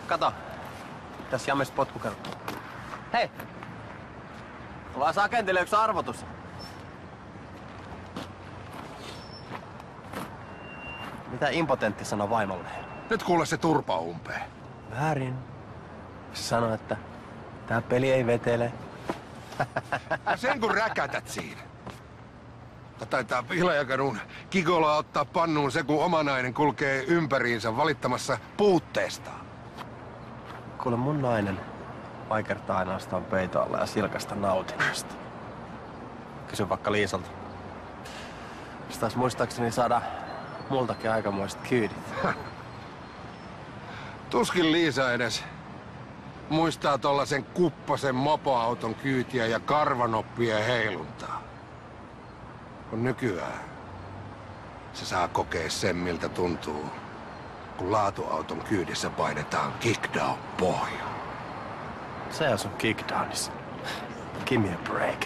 Kato. Tässä James potkukello. Hei! Ollaan agentille yksi arvotus. Mitä impotentti sanoi vaimolle? Nyt kuule se turpa umpeen. Väärin. Sano, että tää peli ei vetele. Ja sen kun räkätät siinä. Taitaa pihlajakanun kikolla ottaa pannuun se, kun oma nainen kulkee ympäriinsä valittamassa puutteestaan. Kuule, mun nainen vaikertaa ainoastaan peitoalla ja silkasta nautinnosta. Kysy vaikka Liisalta. Se taas muistaakseni saada multakin aikamoiset kyydit. Tuskin Liisa edes muistaa tollasen kuppasen mopoauton kyytiä ja karvanoppien heiluntaa. Kun nykyään se saa kokea sen, miltä tuntuu, kun laatuauton kyydissä painetaan kickdown-pohja. Se on sun kickdownissa. Give me a break.